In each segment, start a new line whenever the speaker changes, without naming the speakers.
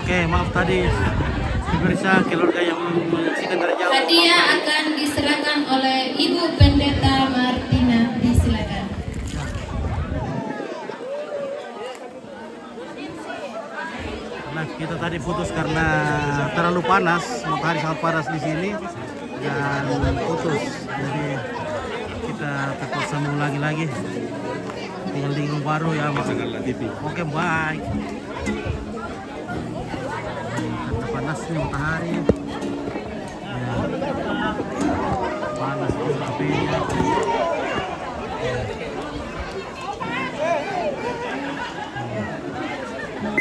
Oke, maaf tadi pemirsa keluarga yang menyaksikan dari jauh.
Hadiah akan diserahkan oleh Ibu Pendeta Martina. Disilakan.
Nah, kita tadi putus karena terlalu panas, matahari sangat panas di sini dan putus. Jadi kita terpaksa mengulangi lagi. Tinggal di baru ya, Oke, bye. Karena panasnya matahari. Ya. Panas juga apinya.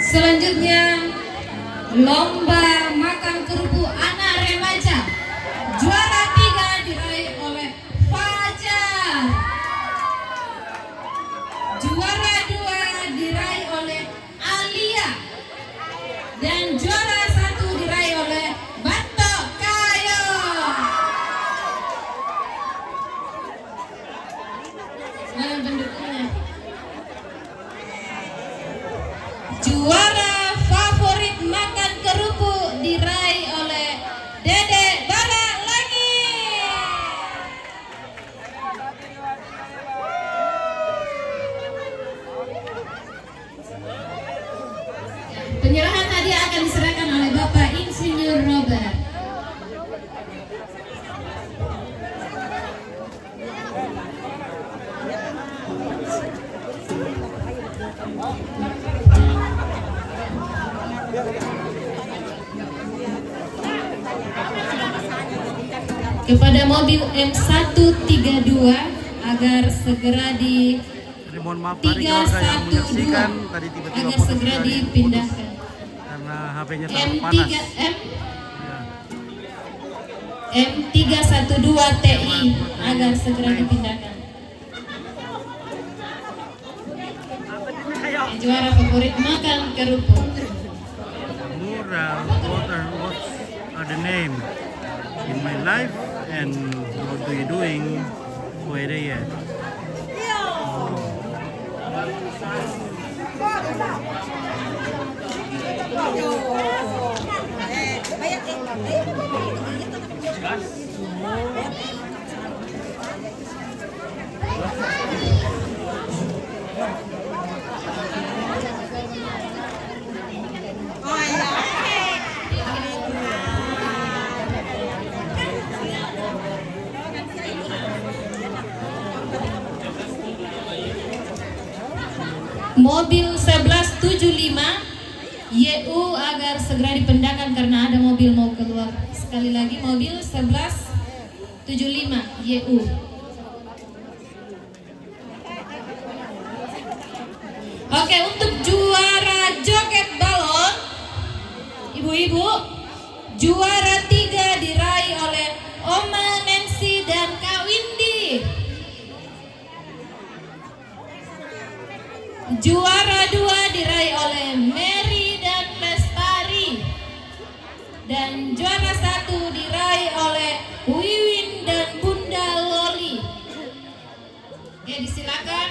Selanjutnya lomba makan kerupuk anak remaja. Juara 3 diraih oleh Fajar. Juara 2 diraih oleh Alia. Dan juara 1 diraih oleh Batok Kayo. Mana pendukungnya? Juara favorit makan kerupuk diraih oleh Dede Barak lagi. Penyerahan hadiah akan diserahkan oleh Bapak Insinyur Robert. Kepada mobil M132 agar segera di
Jadi mohon maaf tadi keluarga yang menyaksikan tadi tiba-tiba
agar
putus
segera
tadi,
dipindahkan.
karena HP-nya terlalu panas.
M312 TI agar segera dipindahkan. Juara favorit makan kerupuk.
Mural, what are the name in my life and what do you doing? Where they at?
Mobil 1175 YU agar segera dipindahkan karena ada mobil mau keluar. Sekali lagi mobil 1175 YU. Oke, untuk juara joget balon, ibu-ibu, juara 3 diraih oleh Oma Nancy dan Kak Windy. Juara 2 diraih oleh Mary dan Lestari. Dan juara 1 diraih oleh Wiwin dan Bunda Loli. Oke, disilakan.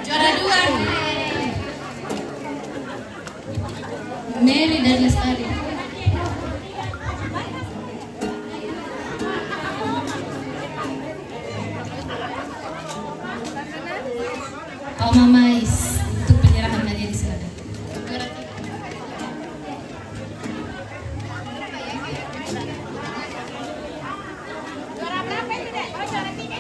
Juara 2 Mary dan Lestari. Oma Mais untuk penyerahan hadiah disilakan. Juara 3.
Juara berapa ini, Dek? Oh, juara 3 ini.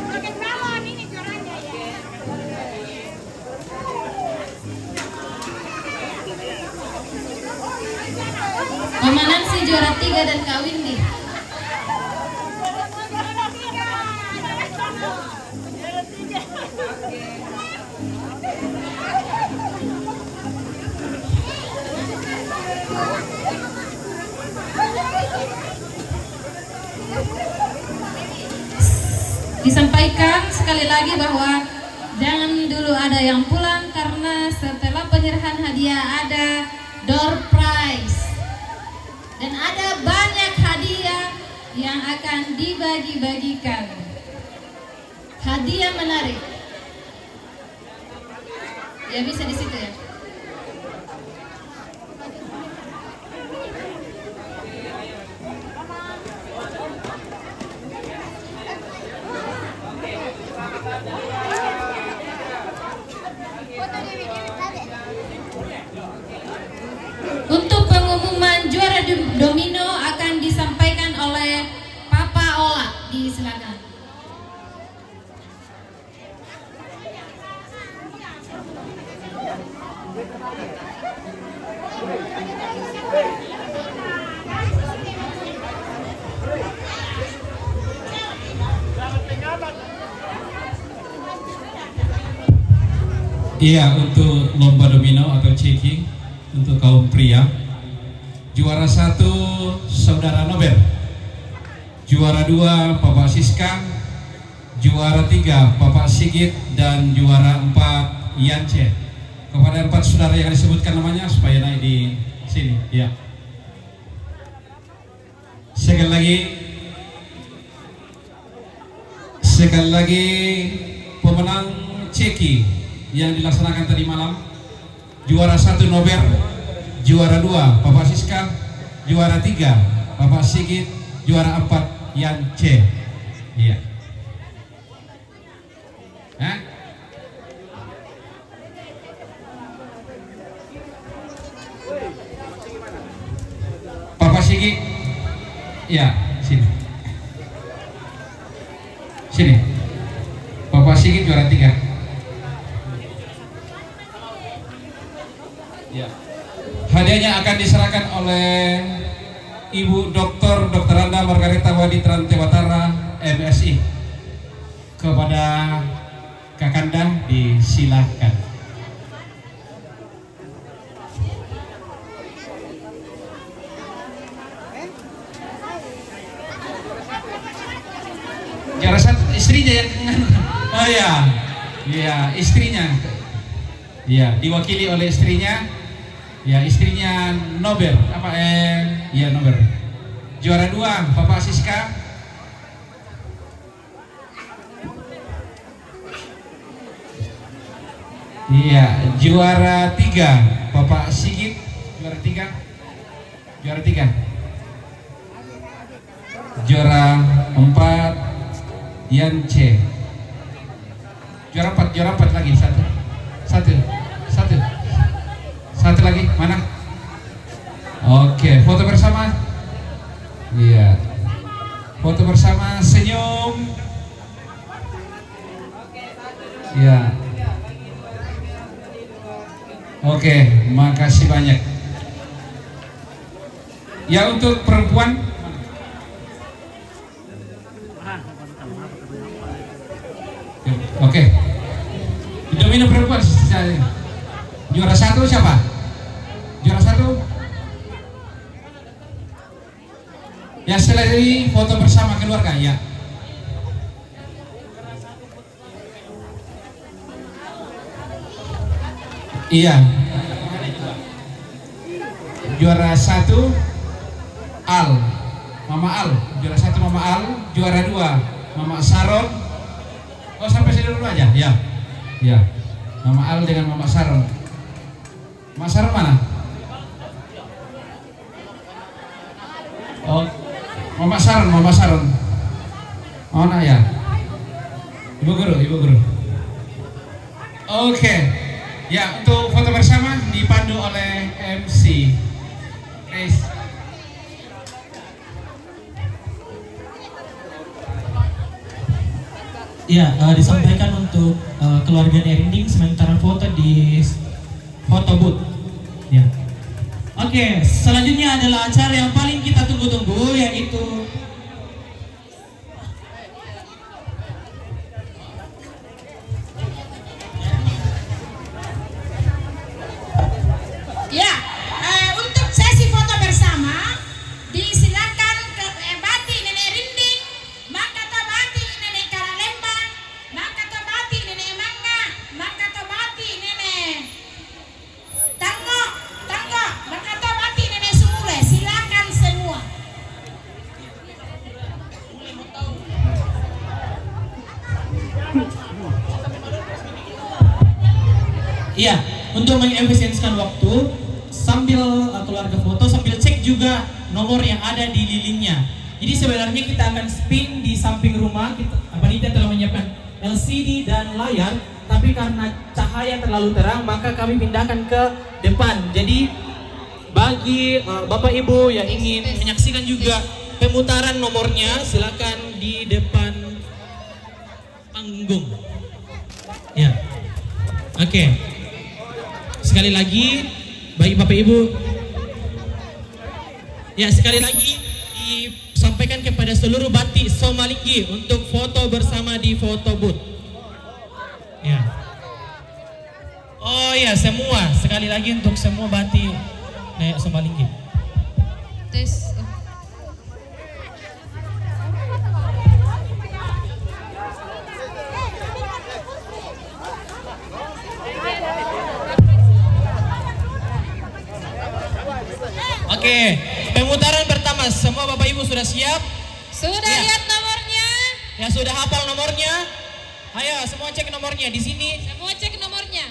Joget balon ini juaranya ya.
Oma Nancy juara 3 dan Kak Windy.
Juara 3.
disampaikan sekali lagi bahwa jangan dulu ada yang pulang karena setelah penyerahan hadiah ada door prize dan ada banyak hadiah yang akan dibagi-bagikan. Hadiah menarik. Ya bisa di situ ya. Untuk pengumuman juara domino akan disampaikan oleh Papa Ola. Silakan.
Iya, untuk lomba domino atau checking untuk kaum pria, juara 1 Saudara Nober, juara 2 Bapak Siska, juara 3 Bapak Sigit, dan juara 4 Yance. Kepada 4 saudara yang disebutkan namanya supaya naik di sini. Ya. Sekali lagi pemenang ceki yang dilaksanakan tadi malam, juara 1 Nober, juara 2 Bapak Siska, juara 3 Bapak Sigit, juara 4 Yance. Iya. Hah? Bapak Sigit, ya sini. Sini. Bapak Sigit juara 3. Ya. Hadiahnya akan diserahkan oleh Ibu Dr. Anda Margareta Wadi Trantewatara MSI kepada Kakanda, disilahkan. Juara 1 istrinya yang oh ya, iya istrinya, ya diwakili oleh istrinya, ya istrinya Nober ya Nober. Juara 2 Bapak Siska, iya juara 3 Bapak Sigit, juara 3, juara 4 Yance, juara 4 lagi satu lagi mana? Oke, foto bersama. Iya, foto bersama, senyum. Iya. Oke, makasih banyak. Ya untuk perempuan. Oke. Domino perempuan. Juara 1 siapa? Juara 1? Ya selesai foto bersama keluarga ya. Iya. Juara 1 Al, Mama Al. Juara 1 Mama Al, juara 2 Mama Saron. Oh sampai sini dulu aja, ya. Ya. Mama Al dengan Mama Saron. Mama Saron mana? Oh, Mama Saron. Oh nah ya. Ibu guru. Oke. Ya, untuk foto bersama dipandu oleh MC. Guys.
Ya, disampaikan untuk keluarga Nerinding sementara foto di foto booth. Ya. Oke, selanjutnya adalah acara yang paling kita tunggu-tunggu, yaitu
Untuk sesi foto bersama disilakan ke Bati Nenek Rinding, maka Bati Nenek Karalemba
Iya, untuk mengefisiensikan waktu sambil keluarga foto sambil cek juga nomor yang ada di lilinnya. Jadi sebenarnya kita akan spin di samping rumah. Panitia telah menyiapkan LCD dan layar, tapi karena cahaya terlalu terang maka kami pindahkan ke depan. Jadi bagi Bapak Ibu yang ingin menyaksikan juga pemutaran nomornya, silakan di depan panggung. Ya, oke. Sekali lagi, bagi Bapak Ibu, ya sekali lagi disampaikan kepada seluruh batik Somalinggi untuk foto bersama di foto booth. Ya. Oh ya, semua sekali lagi untuk semua batik Dayak Somalinggi.
Tes.
Oke, pemutaran pertama. Semua Bapak Ibu sudah siap?
Sudah
Ya.
lihat nomornya?
Ya sudah hafal nomornya? Ayo semua cek nomornya di sini.
Semua cek nomornya.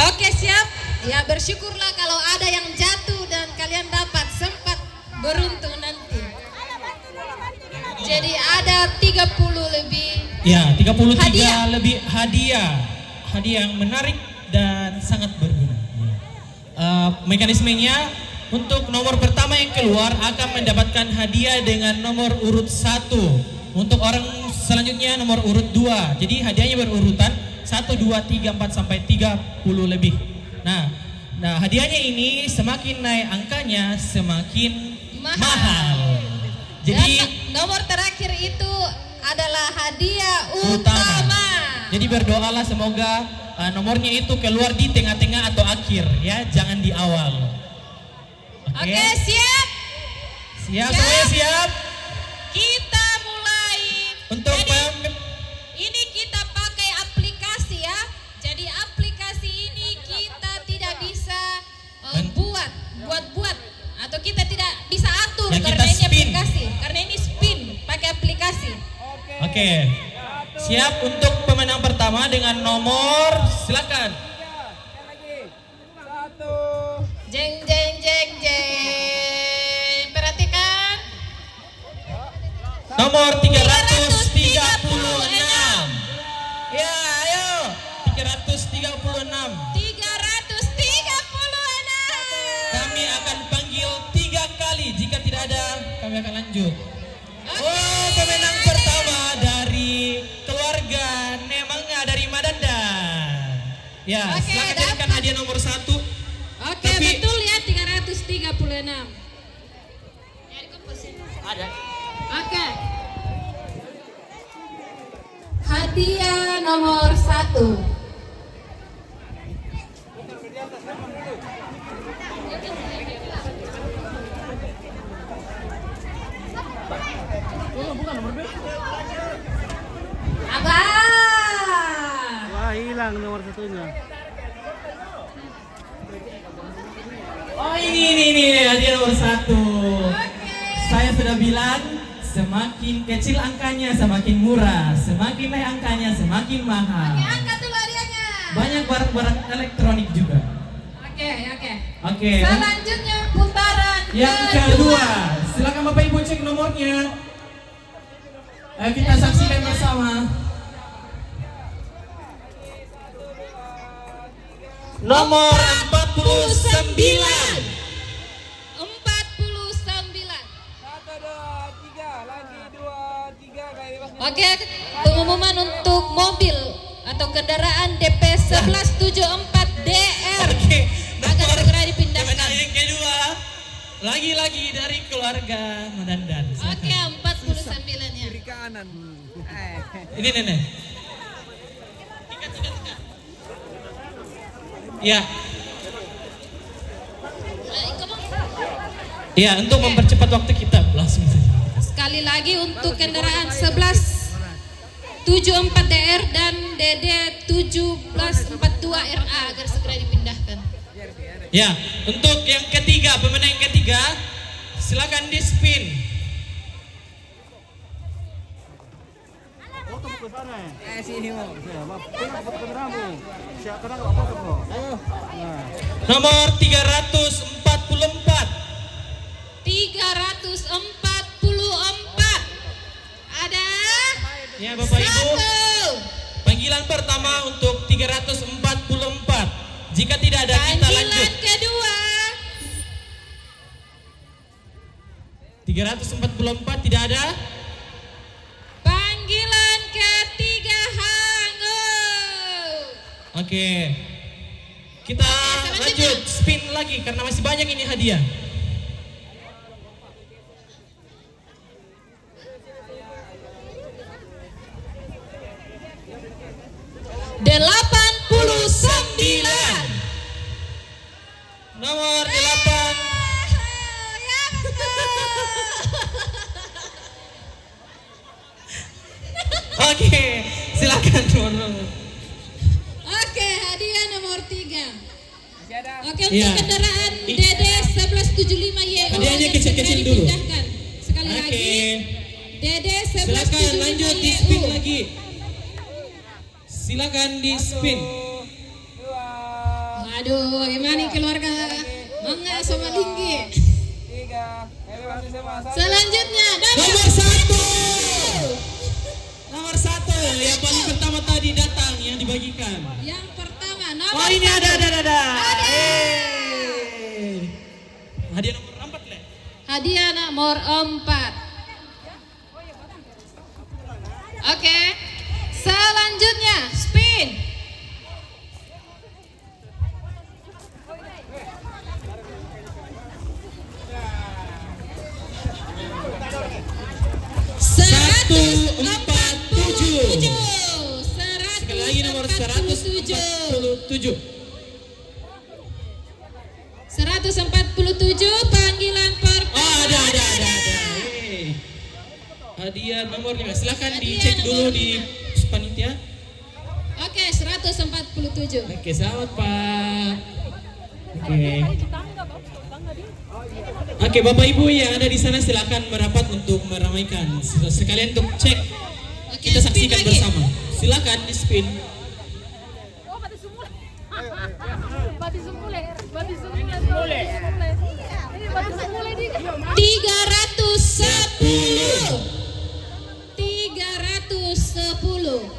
Oke, siap. Ya, bersyukurlah kalau ada yang jatuh dan kalian dapat sempat beruntung nanti. Jadi ada 30 lebih.
Ya, 33
Hadiah.
lebih hadiah. Hadiah yang menarik dan sangat berguna. Mekanismenya untuk nomor pertama yang keluar akan mendapatkan hadiah dengan nomor urut 1. Untuk orang selanjutnya nomor urut 2. Jadi hadiahnya berurutan 1, 2, 3, 4 sampai 30 lebih. Nah, hadiahnya ini semakin naik angkanya semakin mahal. Jadi
Dan nomor terakhir itu adalah hadiah utama.
Jadi berdoalah semoga nomornya itu keluar di tengah-tengah atau akhir ya, jangan di awal.
Oke, siap.
Siap semuanya siap?
Kita mulai.
Untuk
Jadi, ini kita pakai aplikasi ya. Jadi aplikasi ini kita tidak bisa buat atau kita tidak bisa atur
Yang kita
karena ini
spin.
aplikasi. Karena ini spin pakai aplikasi.
Oke. Siap untuk pemenang pertama dengan nomor, silakan.
Jeng jeng jeng jeng. Perhatikan.
Nomor 336.
336.
Ya, ayo. 336.
336.
Kami akan panggil 3 kali. Jika tidak ada, kami akan lanjut. Oh, pemenang pertama dari keluarga Nemanga dari Madanda. Ya,
Oke,
silakan jadikan
dapat.
hadiah nomor 1.
Oke, betul ya 336.
Ada.
Oke. Hadiah nomor 1. Abang.
Wah, hilang nomor satunya.
Oh, ini hadiah nomor 1. Saya sudah bilang semakin kecil angkanya semakin murah, semakin naik angkanya semakin mahal.
Oke, angkat dulu hadiahnya.
Banyak barang-barang elektronik juga.
Oke.
Oke.
Selanjutnya putaran
Yang kedua, silakan Bapak Ibu cek nomornya. Ayo kita saksikan bersama. Nomor 49.
49. Oke, pengumuman untuk mobil atau kendaraan DP 1174 DR
Oke,
akan segera dipindahkan.
pemenang yang kedua lagi-lagi dari keluarga Madandan.
Oke, 49-nya.
Ini nenek. Ya. Ya, untuk mempercepat waktu kita langsung saja.
Sekali lagi untuk kendaraan 1174 DR dan DD 1742 RA agar segera dipindahkan.
Ya, untuk yang ketiga, pemenang yang ketiga, silakan di spin.
ke sana. Sini mau. Tengok foto kameramu. Siapa nak foto kau? Nah.
Nomor 344.
344. Ada
Ya Bapak Ibu.
satu.
Panggilan pertama untuk 344. Jika tidak ada kita
Panggilan
lanjut.
kedua.
344 tidak ada.
Panggilan ketiga hangus.
Oke. Kita
selanjutnya.
lanjut spin lagi karena masih banyak ini hadiah. Nomor 8. Oke, silakan nomor.
Oke, hadiah nomor 3. Oke, untuk
Iya.
kendaraan DD 1175 YU
Hadiahnya
yang
kecil-kecil
segera
dulu.
dipindahkan. Sekali
Oke.
lagi, DD
Silakan
1175
lanjut di spin
YU.
lagi. Silakan di spin.
Aduh, gimana nih keluarga Mangga sama Linggi? Selanjutnya
Nomor 1. Nomor 1 yang paling pertama tadi datang yang dibagikan.
yang pertama nomor
Oh ini ada.
Ada.
Hadiah nomor 4 Le.
hadiah nomor 4. Oke, selanjutnya spin.
Satu, empat, tujuh.
147.
Sekali lagi nomor 147.
147 panggilan pertama.
Oh ada. Hey. Hadiah nomor 5. Silakan
Hadiah
dicek
nomor
dulu di panitia.
Oke, 147.
Oke, selamat Pak. Oke, Bapak Ibu yang ada di sana silakan merapat untuk meramaikan. Sekalian untuk cek.
Oke,
Kita
spin
saksikan
lagi.
bersama. Silakan di spin.
Bati sumule. Bati sumule.
310. 310.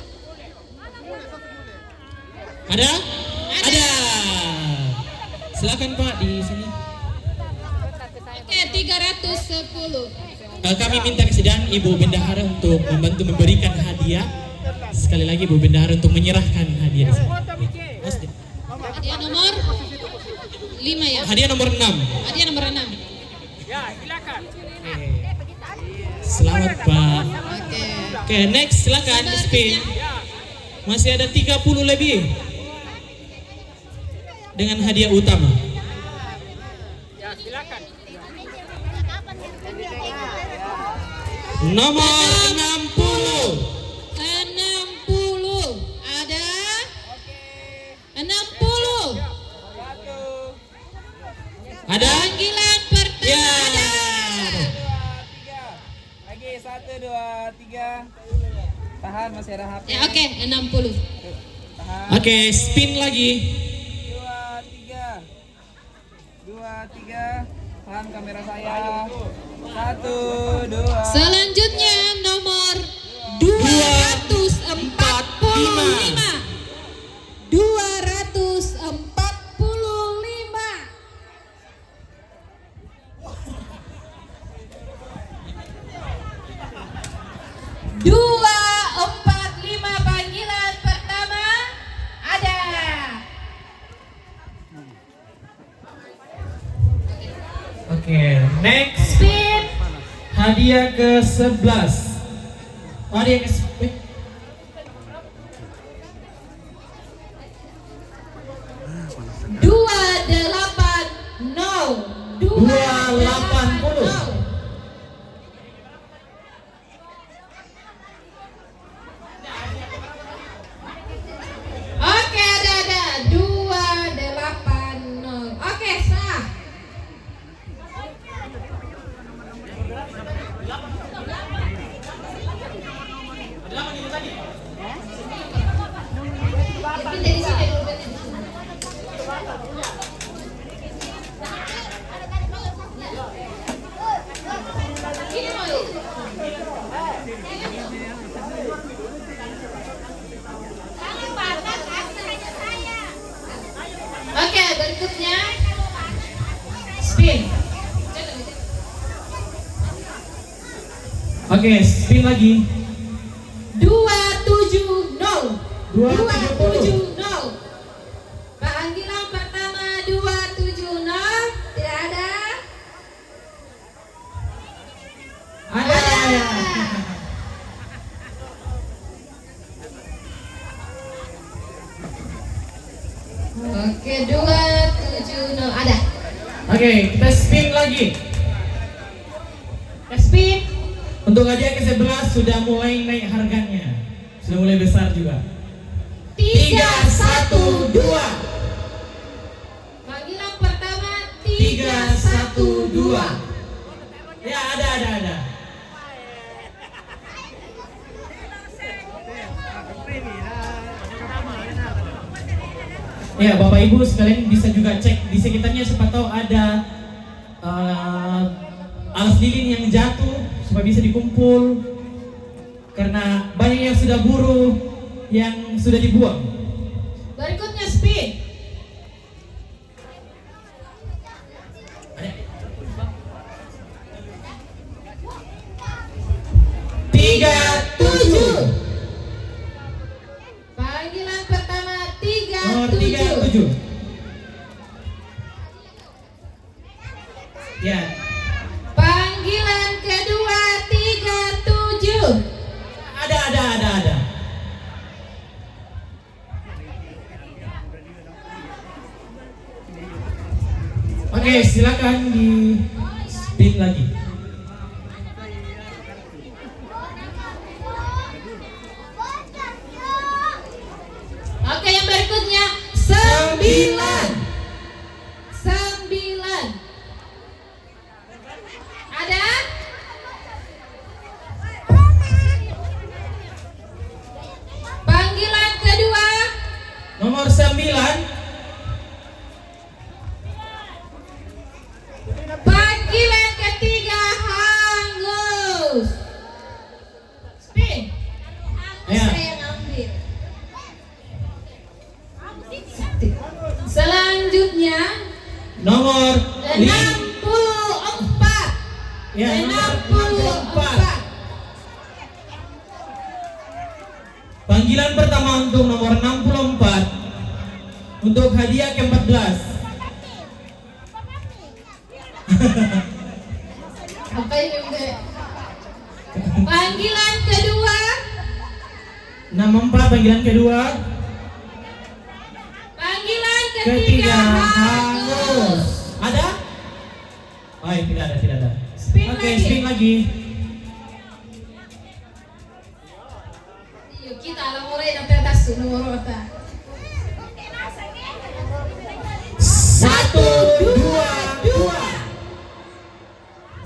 Ada? Ada. Silakan Pak di sini.
Oke, 310.
Kami minta kesediaan Ibu Bendahara untuk membantu memberikan hadiah. Sekali lagi Ibu Bendahara untuk menyerahkan hadiah di sini. Mas,
Hadiah nomor 5 ya.
hadiah nomor 6.
Hadiah nomor 6.
Selamat Pak.
Oke.
Oke, next silakan di spin. Masih ada 30 lebih. Dengan hadiah utama. Nomor 60.
60. Ada? 60.
Ada?
Panggilan pertama
Ya.
ada.
Lagi 1, 2, 3. Tahan masih ada HP.
Ya, oke, 60.
Oke, spin lagi.
2, 3. 2, 3. Tahan kamera saya. 1, 2.
Selanjutnya nomor 245. 245. Dua, 45 panggilan pertama ada.
Oke, next
Spin.
hadiah ke-11. Hadiah ke
Dua, 280.
280.
Oke, ada 280. Oke, sah. berikutnya spin.
Oke, spin lagi.
270.
270.
270. Panggilan pertama 270. Tidak ada.
Ada.
Oke, 270 ada.
Oke, kita spin lagi.
Kita spin.
Untuk hadiah ke-11 sudah mulai naik harganya. Sudah mulai besar juga. 312.
Panggilan pertama
312. Ya, ada. Ya, Bapak Ibu sekalian bisa juga cek di sekitarnya, siapa tahu ada alas lilin yang jatuh supaya bisa dikumpul. Karena banyak yang sudah buru, yang sudah dibuang.
Berikutnya spin.
Tiga tujuh.
Panggilan pertama
Nomor
37.
37. Ya,
Panggilan kedua 37.
ada. Oke, silakan di spin lagi.
Oke, yang berikutnya 9. 9. Ada? Panggilan kedua
Nomor 9.
Panggilan ketiga hangus. Spin.
Ya.
Saya ngambil. Selanjutnya
Nomor
64.
Ya, nomor 64. Panggilan pertama untuk nomor 64. Untuk hadiah ke-14.
Apa ini udah? Panggilan kedua
64 panggilan kedua.
Panggilan
Ketiga
ketiga
hangus.
hangus.
Ada? Oh, tidak ada.
Spin
Oke,
lagi.
spin lagi.
Yuk kita alam mulai sampai atas nomor apa?
122.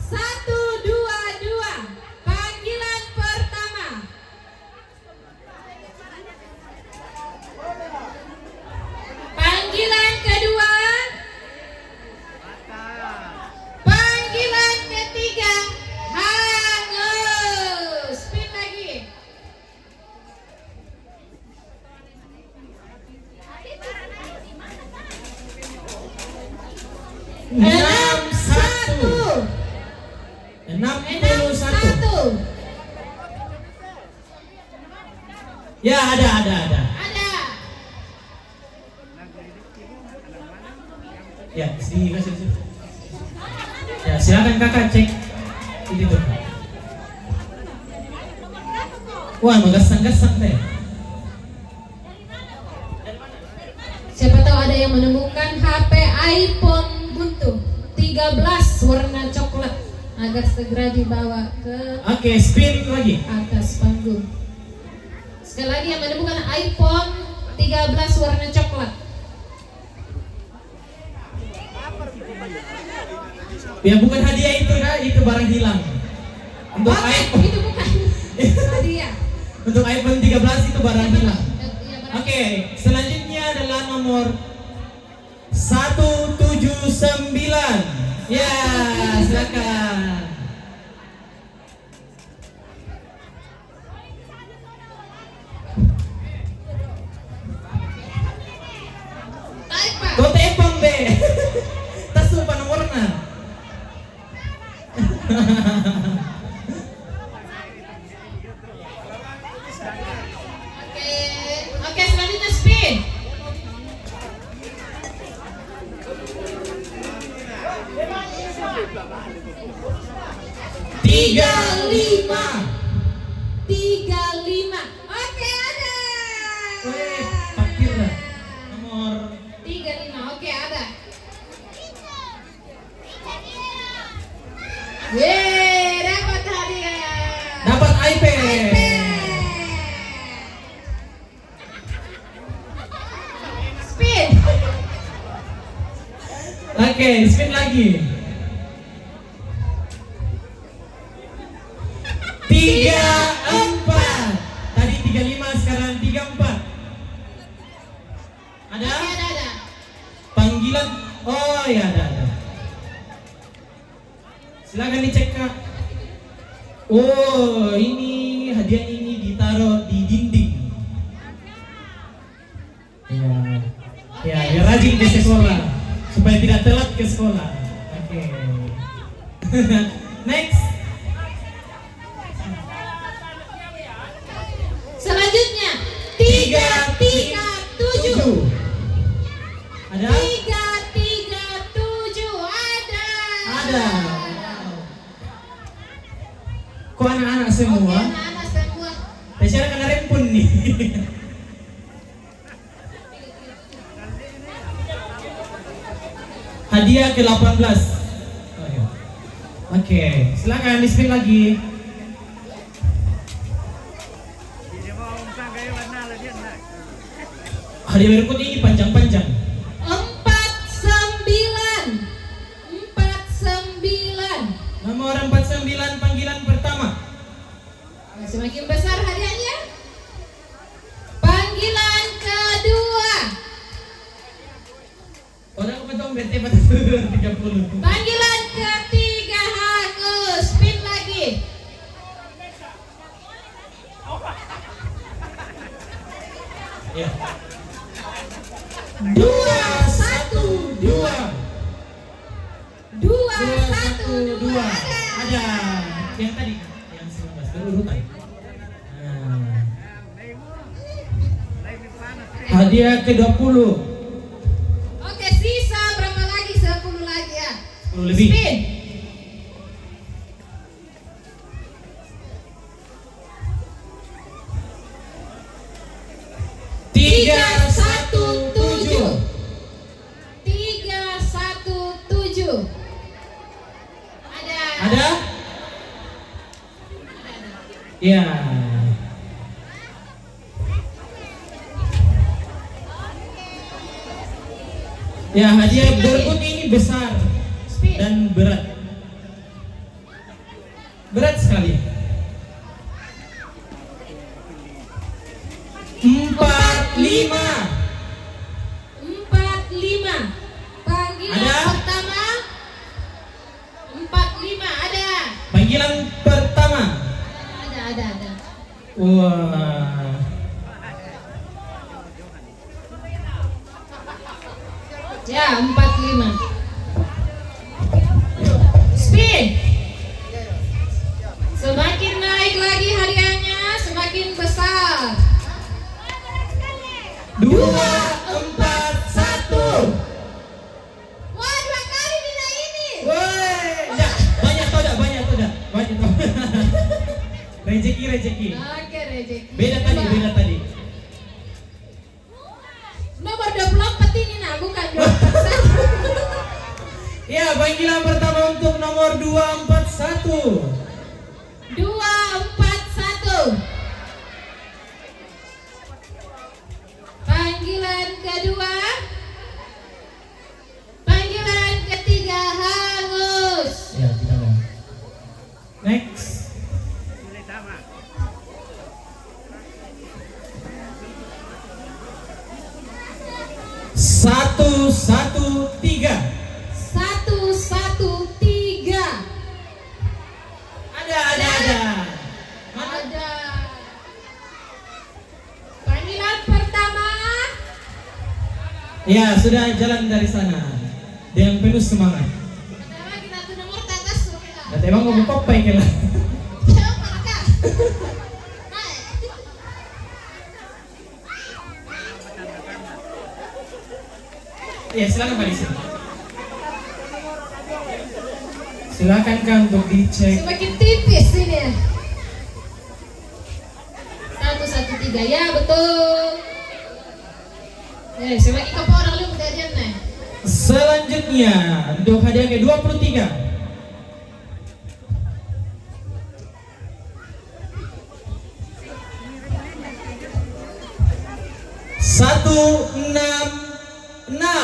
122. Panggilan pertama. Panggilan kedua. Panggilan ketiga hangus. Spin lagi.
Enam satu.
61.
Ya, ada.
Ada.
Ya, sini kasih. Ya, silakan kakak cek. Itu tuh. Wah, magasang-gasang deh.
Siapa tahu ada yang menemukan HP iPhone buntu 13 warna coklat agar segera dibawa ke
Oke, spin lagi.
atas panggung. Sekali lagi yang menemukan iPhone 13 warna coklat.
Ya, bukan hadiah itu, Kak, itu barang hilang. Untuk
Oke,
iPhone,
itu bukan hadiah.
untuk iPhone 13 itu barang hilang.
Iya, barang-
Oke, selanjutnya adalah nomor 179. Ya, silakan.
Taipan.
Kau tepang deh.
Oke, selanjutnya spin.
Tiga lima.
35. Oke, ada.
Wih, parkir lah. Nomor
35. Oke, ada. Yeay, dapat hadiah.
dapat iPad.
Spin.
Oke, spin lagi. 34. Tadi 35, sekarang 34. Ada?
Oke, ada.
Panggilan. Oh ya, ada. Silakan dicek, Kak. Oh, ini hadiah ini ditaruh di dinding. Ya, biar rajin ke sekolah supaya tidak telat ke sekolah. Oke. Next.
Selanjutnya 337.
Ada?
337 ada.
Ada. Kok anak-anak semua?
Oke, anak-anak semua.
Saya kena rempun nih. Hadiah ke-18. Oke, silakan di-spin lagi. Hadiah berikut ini panjang-panjang.
49.
Nomor 49, panggilan pertama.
Semakin besar hadiahnya. Panggilan kedua.
Orang kebetulan BT pada 30.
Panggilan ketiga Agus. Spin lagi.
Ya. 2, 1, 2.
212
Ada. Yang tadi, yang 19 berurutan. Nah. Hadiah ke-20.
Oke, sisa berapa lagi? 10 lagi ya.
10 lebih.
Spin.
Tiga,
317. 317.
Ada? Ya. Ya, hadiah berikut ini besar
Spin.
dan berat. Berat sekali. 45.
45. Panggilan
Ada?
pertama. 45 ada.
Panggilan pertama.
Ada.
Wah.
Ya, 45. Spin. Semakin naik lagi hadiahnya, semakin besar.
2, 4, 1.
Wah, 2 kali tidak ini.
Woi, ya, banyak tau dah. Rezeki.
Oke, rezeki.
Beda tadi.
Nomor 24 ini nah, bukan 241.
Ya, panggilan pertama untuk nomor 241.
241. Panggilan kedua. Panggilan ketiga hangus.
Ya, tidak ada. Next. Satu, 3.
113.
Ada. Mana?
Ada. Panggilan pertama.
Ya, sudah jalan dari sana dengan penuh semangat.
Ada lagi satu nomor atas.
Data emang mau popai kela. Ya silakan Pak di sini. Silakan Kang untuk dicek.
Semakin tipis ini ya. 113 ya betul. Semakin ke orang lu kejadian nih.
Selanjutnya untuk hadiah ke-23. Satu enam
166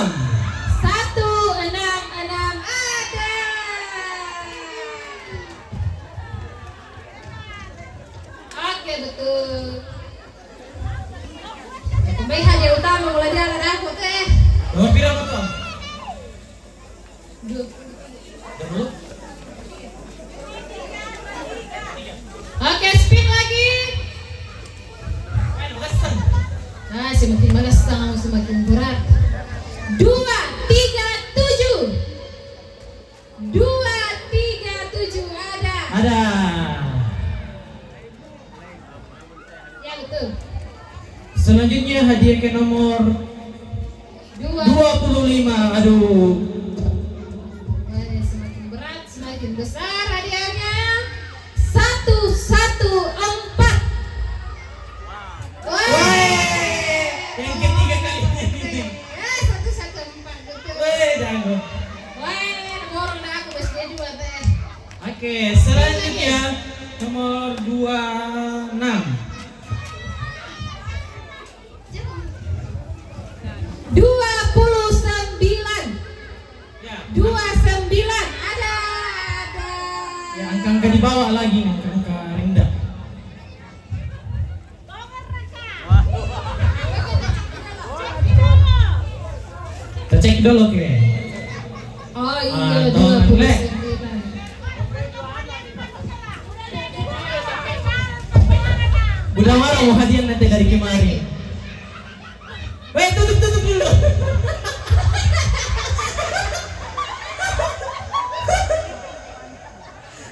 ada. Oke betul. Kembali hadiah utama mulai jalan aku teh.
Nomor berapa tuh?
20.
Dulu.
Oke speed lagi. Nah semakin melesang semakin berat. 237 ada.
Ada.
Ya betul.
Selanjutnya hadiah ke nomor 25. Aduh.
Semakin berat semakin besar hadiahnya. 114.
Yang ketiga kali ini.
114 betul.
Jago.
Orang dah aku SD juga teh.
Oke, selanjutnya nomor 26.
29
Ya,
29 ada.
ya angka-angka di bawah lagi, angka-angka rendah. Kita cek dulu oke.
Oh iya
Ah, tolong,
29.
Udah marah mau hadiah nanti dari kemarin. Weh, tutup dulu.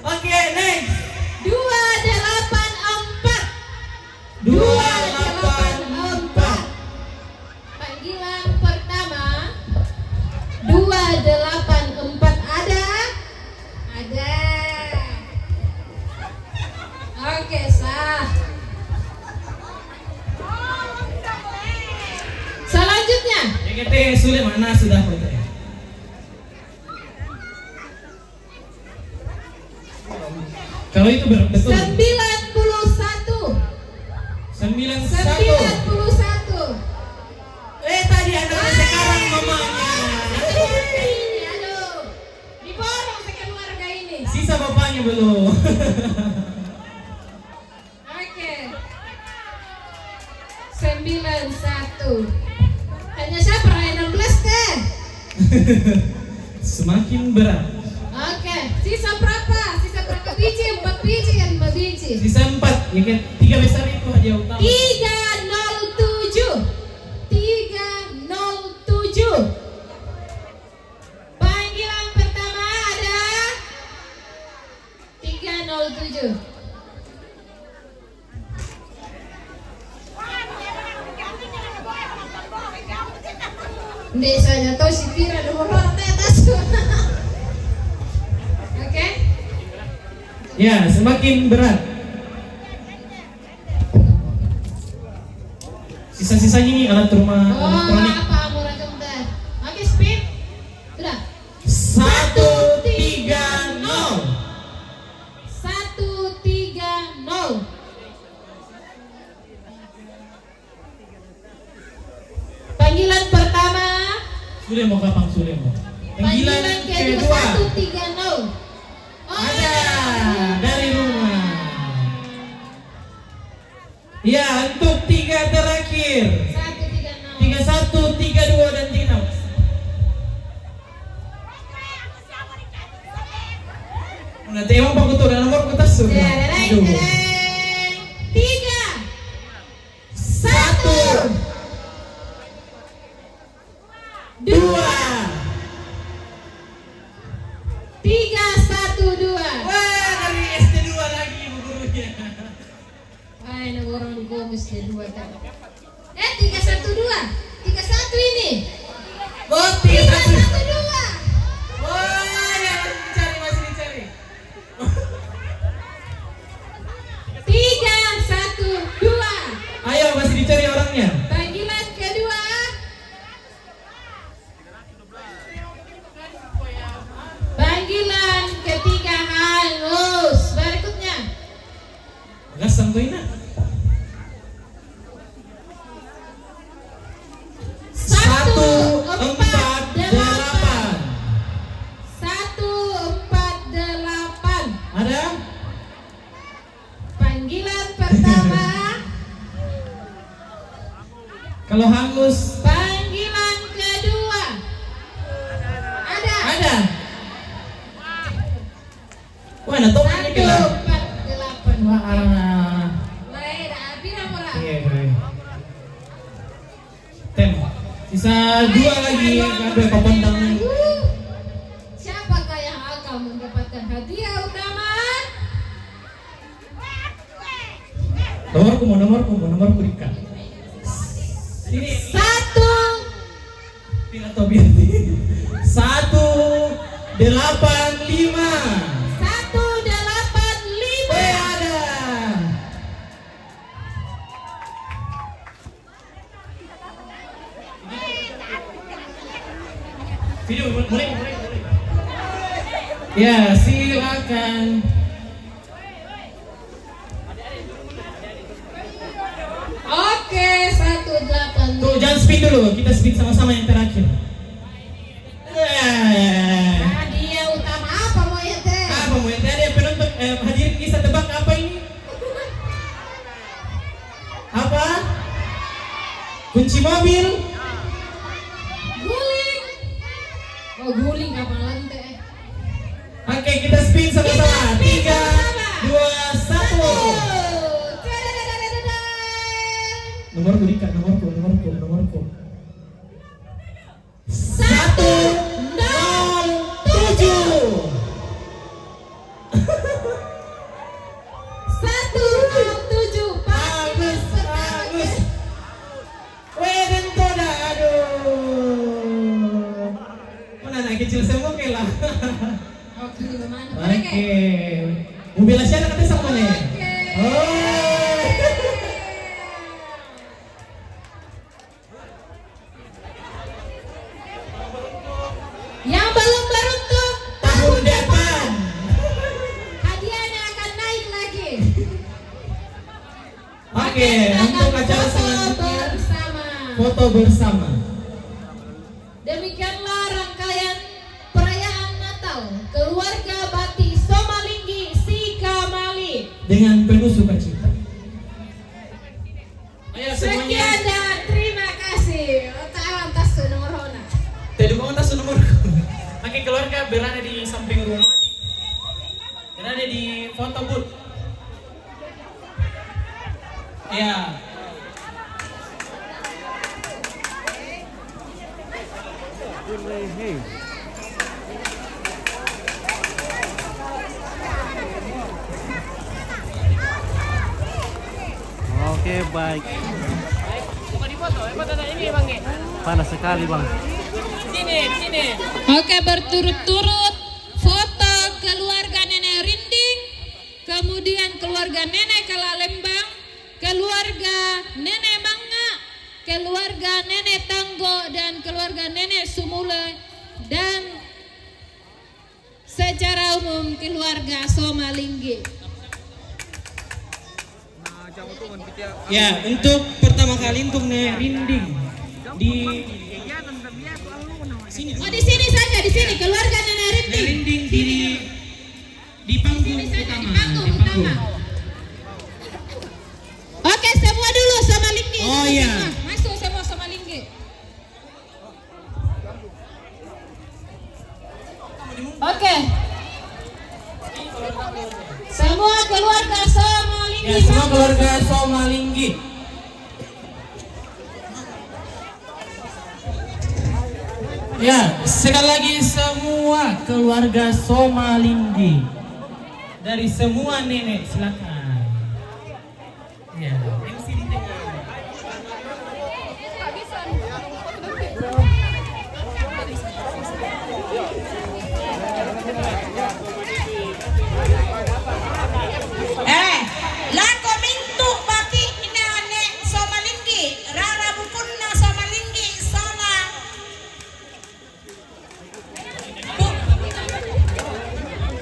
Oke, next.
284.
284.
Panggilan pertama 284 ada. Oke, sah. Selanjutnya
JKT sulit mana sudah foto. Kalau itu betul.
91.
91. Tadi anak sekarang mamanya.
Ini aduh. Diborong sekeluarga ini.
Sisa bapaknya belum.
Oke. 91. Hanya siapa yang 16 teh?
Semakin berat.
Oke, sisa berapa? Sisa berapa biji? 4 biji ya 5 biji?
Sisa 4. Ya kan 3 besar itu hadiah utama.
307. Panggilan pertama ada 307. Desanya tahu si Pira nomor atas. Oke.
Ya, semakin berat. Sisa-sisanya ini alat rumah elektronik.
Apa murah sebentar. Oke, speed. Sudah.
130.
130. Panggilan pertama.
Sudah mau kapang sudah mau.
Panggilan kedua 130.
Ada dari rumah. Ya, untuk 3 terakhir.
130.
31, 32 dan 36. Nanti emang Pak Kutu dan nomor kita sudah.
Dereng, dereng. 3 1
2
3 1 2.
Wah,
bagus ya 2 tadi. 312. 31 ini.
Oh,
312.
Oh, yang dicari masih dicari.
312.
Ayo masih dicari orangnya.
Panggilan kedua. Panggilan ketiga halus. Berikutnya.
Gas santuina.
148.
Ada?
Panggilan pertama.
Kalau hangus
Panggilan kedua. Ada.
ada. Wah, nah toh ini kira.
148.
Wah, arah.
Lain, abi namora.
Iya, keren. Tem. Sisa 2 lagi. Ada papandang.
Siapakah yang akan mendapatkan hadiah utama?
Nomorku Rika. Ini
1.
Pila atau binti. 185.
185.
Ada. Video mulai. Ya, silakan.
Oke, 185.
Tuh, jangan speed dulu. Kita speed sama-sama yang terakhir.
Hadiah utama apa mau ya teh?
Apa mau yang tadi penonton hadirin bisa tebak apa ini? Apa? Kunci mobil.
Guling. Oh, guling kapan lagi teh?
Oke, kita spin sama-sama. 3, 2, 1. Nomorku Dika, nomorku.
107.
Bagus. Weden toda, aduh. Mana anak kecil semua lah.
Oke, gimana?
Oke. Mobil Asyana katanya sama nih.
Oke.
Oh.
Yang belum beruntung
Tahun depan.
hadiahnya akan naik lagi.
Oke, untuk acara selanjutnya
bersama.
foto bersama.
Demikianlah rangkaian perayaan Natal keluarga Bati Somalinggi Sikamali.
Dengan penuh sukacita. Ayo
Sekian
semuanya.
dan terima kasih. Tahan tas nomor hona.
Tadi mau tas nomorku. Oke, keluarga berada di samping rumah. Berada di foto booth. Ya.
Oke, baik.
Bukan di foto, foto ini bang.
Panas sekali, Bang.
Sini.
Oke, berturut-turut foto keluarga Nenek Rinding, kemudian keluarga Nenek Kalalembang, keluarga Nenek Manga, keluarga Nenek Tanggo, dan keluarga Nenek Sumule, dan secara umum keluarga Somalinggi.
Ya, untuk pertama kali untuk Nenek Rinding di sini.
Oh, di sini saja, di sini keluarga Nenek
Nenek
Rinding.
Rinding di panggung
Sini saja, di
utama.
panggung
Di panggung.
utama. Oke, semua dulu Somalinggi.
Oh, iya.
Masuk semua Somalinggi. Oke. Semua keluarga Somalinggi.
Ya, semua keluarga Somalinggi. Ya, sekali lagi semua keluarga Somalinggi. Dari semua nenek, silakan. Ya, MC di tengah.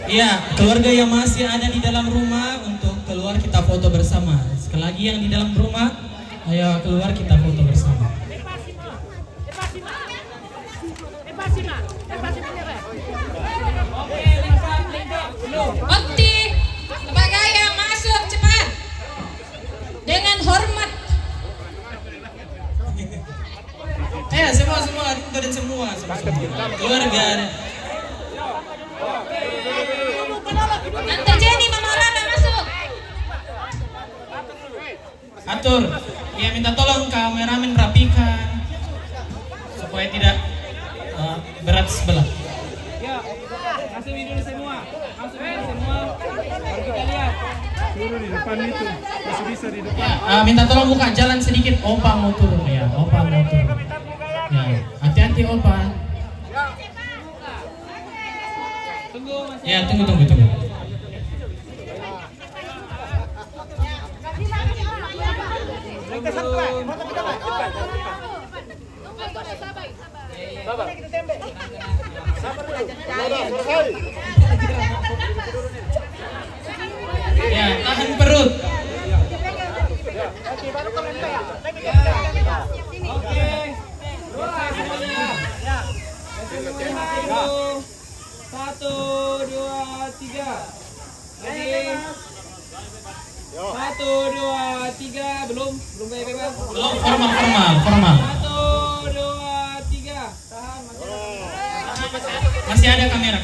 Iya, keluarga yang masih ada di dalam rumah untuk keluar kita foto bersama. Sekali lagi yang di dalam rumah, ayo keluar kita foto bersama.
Bakti sebagai yang masuk cepat dengan hormat.
Semua dan semua keluarga.
Tante Jenny Mama Lana masuk.
Atur, ya minta tolong kameramen rapikan supaya tidak berat sebelah.
Ya, masukin dulu semua. Masukin semua. Baru kita lihat.
Turun di depan itu, masih bisa di depan.
Ya, minta tolong buka jalan sedikit, Opa mau turun ya, Opa mau turun. Ya, hati-hati Opa.
Tunggu Mas.
Ya, tunggu. Ya, tahan perut.
Oke. Semuanya. Dulu. 1, 2, 3. Lagi. 1, 2, 3. Belum kayak bebas.
Belum formal.
1, 2, 3. Tahan
Masih ada kamera.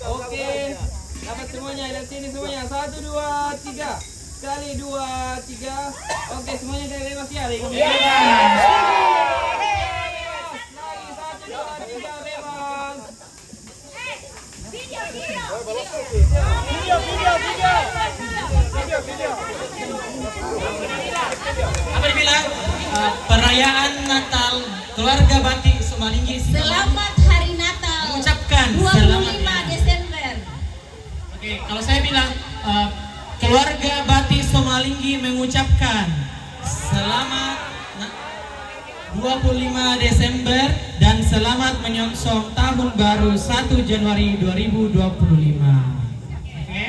Oke. Dapat semuanya, lihat sini semuanya. 1, 2, 3. Sekali 2, 3. Oke, semuanya dari bebas ya. Lagi 1, 2, 3 bebas.
Apa dibilang? Perayaan Natal keluarga Batik Somalinggi.
Selamat Hari Natal.
Mengucapkan
25 Desember.
Oke, kalau saya bilang keluarga Batik Somalinggi mengucapkan selamat 25 Desember dan selamat menyongsong tahun baru 1 Januari 2025. Oke?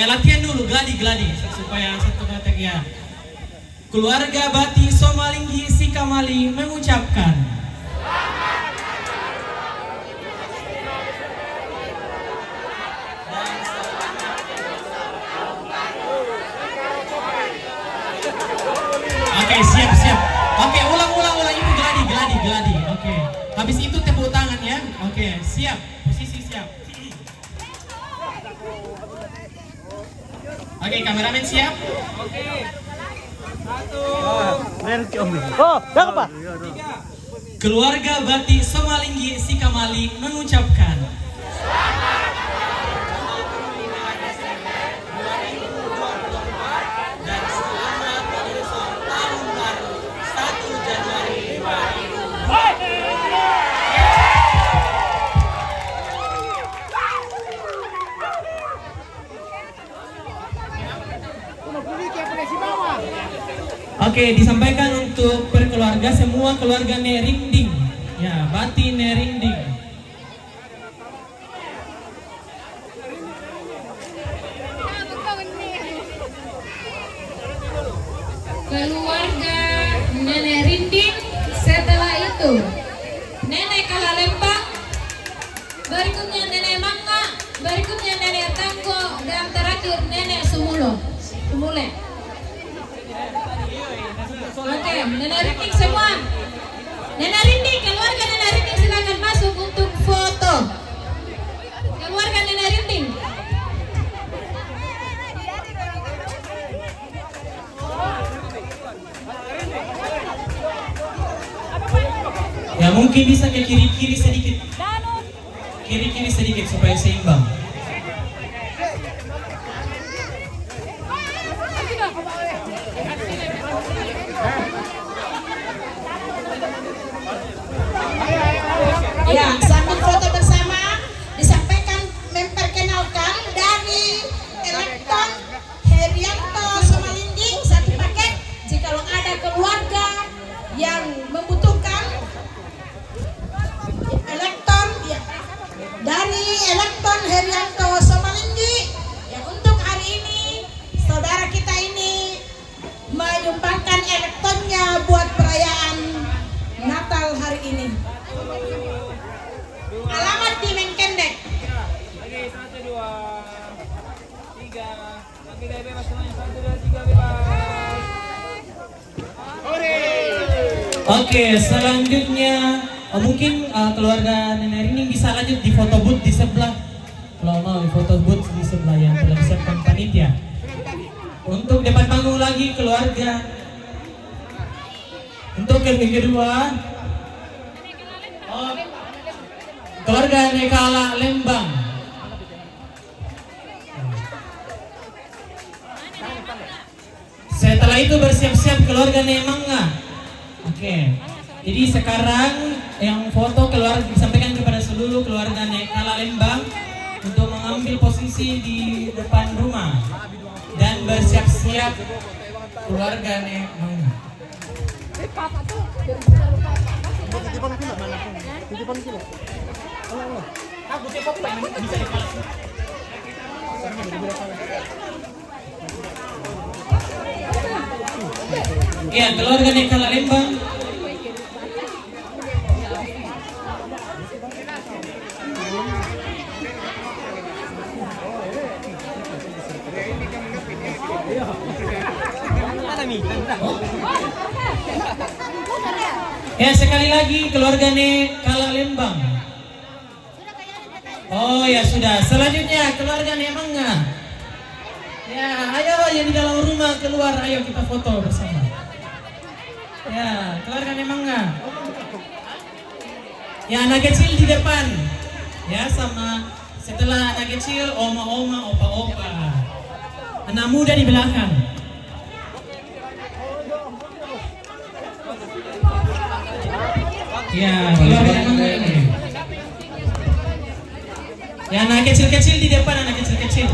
Latihan dulu gladi supaya satu kotak ya. Keluarga Batik Somalinggi Sikamali mengucapkan Oke, siap. Oke, ulang itu gladi. Oke. Habis itu tepuk tangan ya. Oke, siap. Posisi siap. Oke, kameramen siap.
Oke. 1,
Oh, dah apa?
3.
Keluarga Batik Somalinggi Sikamali mengucapkan dan selamat menyongsong tahun baru 1 Januari 2025. Oke, disampaikan untuk perkeluarga semua keluarga Nerinding. Ya, Batik Nerinding.
Keluarga Nenek Rinding, setelah itu Nenek Kalalempang, berikutnya Nenek Mangga, berikutnya Nenek Tanggo, dan terakhir Nenek Sumule. Oke, Nenek Rinding semua. Nenek Rinding, keluarga Nenek Rinding silakan masuk untuk foto. Keluarga Nenek Rinding.
Ya, mungkin bisa ke kiri-kiri sedikit. Kiri-kiri sedikit supaya seimbang.
Ya, sambil foto bersama disampaikan memperkenalkan dari Elektron Herianto Somalinggi satu paket. Jikalau ada keluarga yang membutuhkan
Oke, gaya bebas semuanya. 1, 2, 3, bebas.
Oke, selanjutnya mungkin keluarga Nenek Rining bisa lanjut di foto booth di sebelah. Kalau mau di foto booth di sebelah yang telah disiapkan panitia. Untuk depan panggung lagi keluarga. Untuk yang kedua, keluarga Nekala Lembang. Setelah itu bersiap-siap keluarga Nemangga. Oke. Jadi sekarang yang foto keluarga disampaikan kepada seluruh keluarga Nekala Lembang untuk mengambil posisi di depan rumah dan bersiap-siap keluarga Nemangga. Ya, keluarga Nekala Lembang. Ya, sekali lagi keluarga Nekala Lembang. Oh ya sudah. Selanjutnya keluarga Nemangga. Ya, ayo yang di dalam rumah keluar, ayo kita foto bersama. Ya, keluarga Nemangga. Ya, anak kecil di depan. Ya, sama setelah anak kecil oma-oma, opa-opa. Anak muda di belakang. Ya, keluarga Nemangga ini. Ya, anak kecil-kecil di depan, anak kecil-kecil.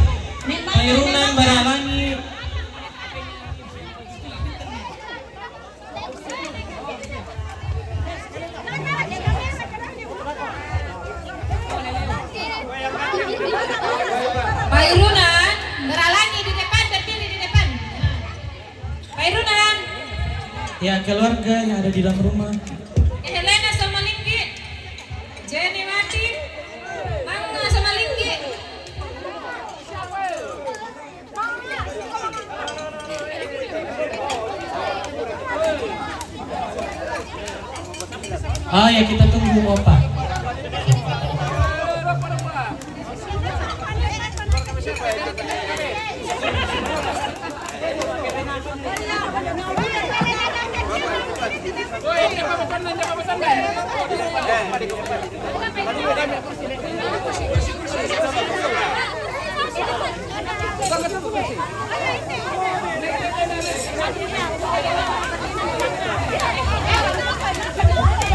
Khairunang Baralangi.
Khairunan Baralangi di depan, berdiri di depan. Khairunan.
Ya, keluarga yang ada di dalam rumah.
Helena sama Linggi. Jenny Wati. Mangga sama Linggi.
Oh ya, kita tunggu opa.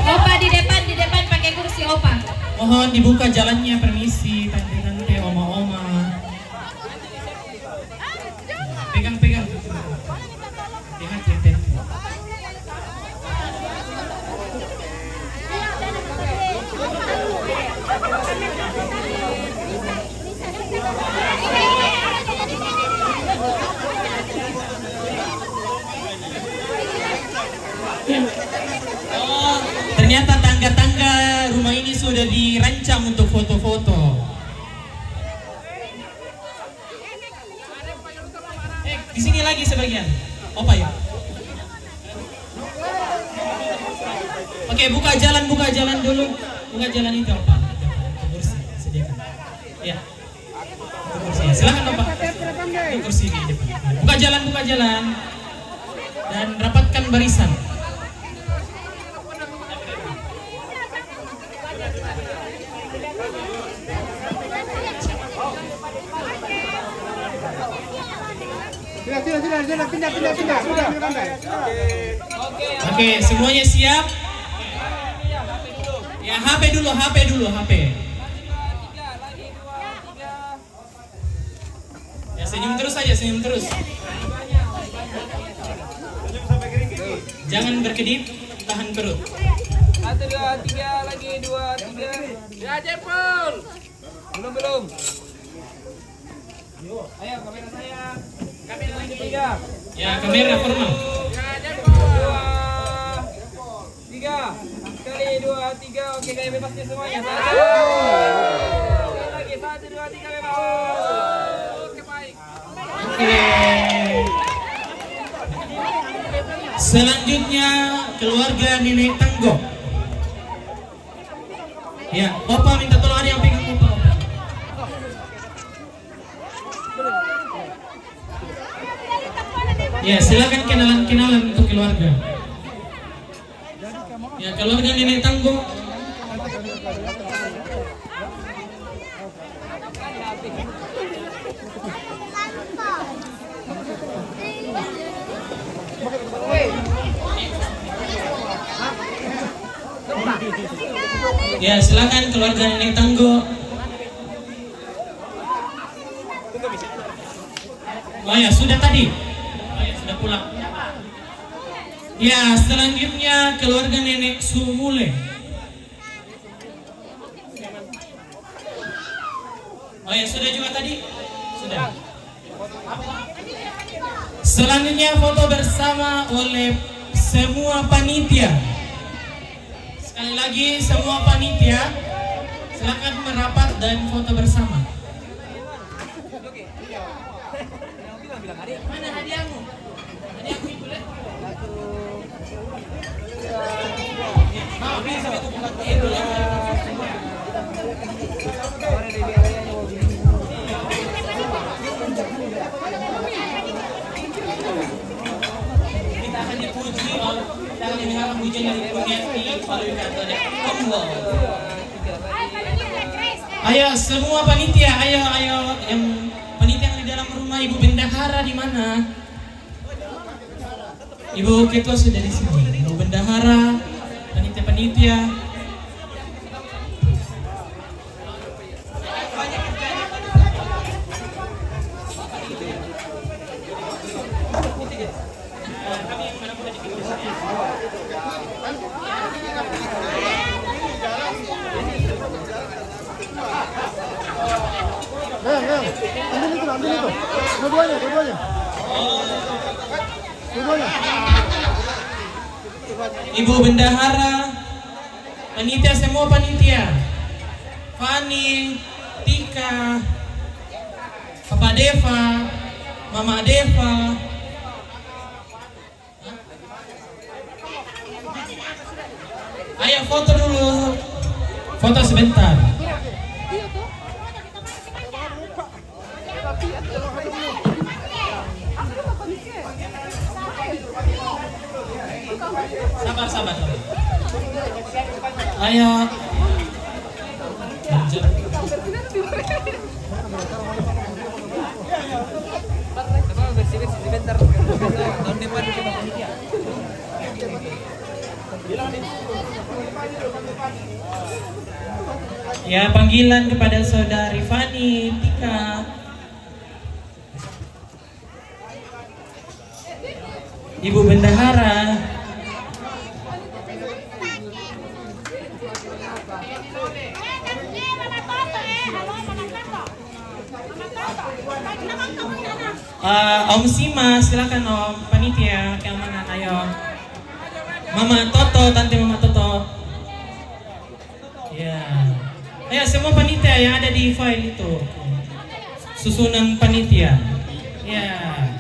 Opa di depan pakai kursi opa.
Mohon dibuka jalannya, permisi tante-tante, oma-oma. Pegang-pegang. Hati-hati. Oh, ternyata tangga-tangga rumah ini sudah dirancang untuk foto-foto. Di sini lagi sebagian. Opa ya. Oke, buka jalan dulu. Buka jalan itu, Opa. Kursi sediakan. Ya. Kursi. Silakan, Opa. Kursi di depan. Buka jalan. Dan rapatkan barisan. Oke, semuanya siap? Ya, HP dulu. Ya, senyum terus. Jangan berkedip, tahan perut.
1, 2, 3, lagi 2, 3. Ya, Jepun. Belum. Ayo, kamera saya. Kamera lagi 3.
Ya, kamera formal.
2, 3. Sekali 2, 3. Oke, gaya bebasnya semuanya. 1. Lagi 1, 2, 3 bebas. Oke, baik.
Oke. Selanjutnya keluarga Nenek Tanggo. Ya, Opa minta tolong, ada yang pegang Opa. Ya, silakan kenalan untuk keluarga. Ya, keluarga Nenek Tanggo. Ya, silakan keluarga Nenek Tanggo. Oh ya, sudah tadi. Oh ya, sudah pulang. Ya, selanjutnya keluarga Nenek Sumule. Oh ya, sudah juga tadi. Sudah. Selanjutnya foto bersama oleh semua panitia. Sekali lagi semua panitia silakan merapat dan foto bersama. Mana hadiahmu? Hadiahmu itu lihat. Mau bisa itu bukan itu ya. Kita akan dipuji oleh jangan diharap pujian dari pujian melalui kata Allah. Ayo semua panitia, ayo yang panitia yang di dalam rumah, Ibu Bendahara di mana? Ibu Ketua sudah di sini. Ibu Bendahara, panitia.
Ambil itu. Dua-duanya.
Ibu Bendahara, panitia semua panitia. Fani, Tika, Papa Deva, Mama Deva. Ayo foto dulu. Foto sebentar. Sabar. Ayo.
Bersih-bersih sebentar. Tahun depan kita panitia.
Ya, panggilan kepada saudari Fani, Tika. Ibu Bendahara. Om Sima, silakan Om panitia keamanan, ayo. Mama Toto, Tante Mama Toto. Ya. Ayo semua panitia yang ada di file itu. Susunan panitia. Ya.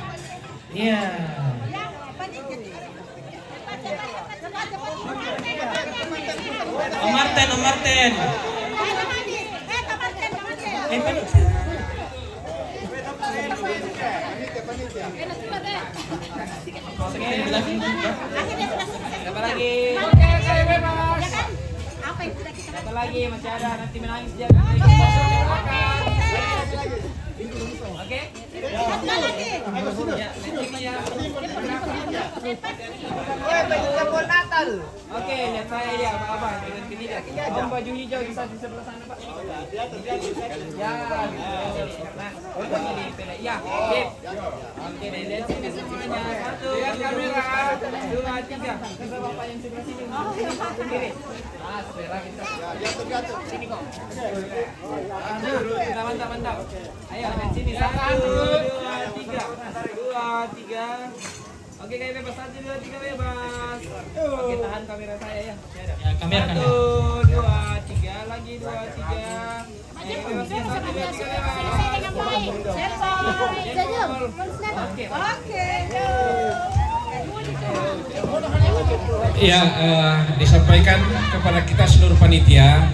Om Martin.
Berapa lagi? Berapa lagi? Masih ada, nanti menangis dia. Oke? Ya, oke, lihat saya ya, apa? Om baju hijau bisa di sebelah sana, Pak. Ya, nah, ini pilih. Ya, sip. Oke, lihat sini semuanya. 1, lihat kamera. 2, 3. Ke Bapak yang sebelah sini. Kiri. Ah, sebelah kita. Jatuh. Sini kok. Mantap. Ayo, lihat sini. 1, 2, 3. 2, 3. Oke, kayak bebas. 1, 2, 3 bebas. Oke, tahan kamera saya ya.
Ya, kamera.
1, 2, 3. Lagi 2, 3. Ayo, bebas. 1, 2, 3 bebas.
Ya, disampaikan kepada kita seluruh panitia,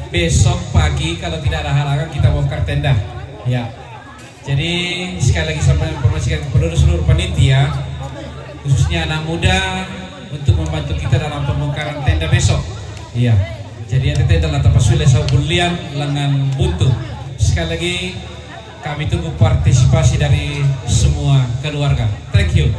besok pagi kalau tidak ada halangan kita bongkar tenda. Ya, jadi sekali lagi saya informasikan kepada seluruh panitia, khususnya anak muda, untuk membantu kita dalam pembongkaran tenda besok. Iya, jadi ada tenda lah tempat sulit saubulian lengan buntu. Sekali lagi kami tunggu partisipasi dari semua keluarga. Thank you.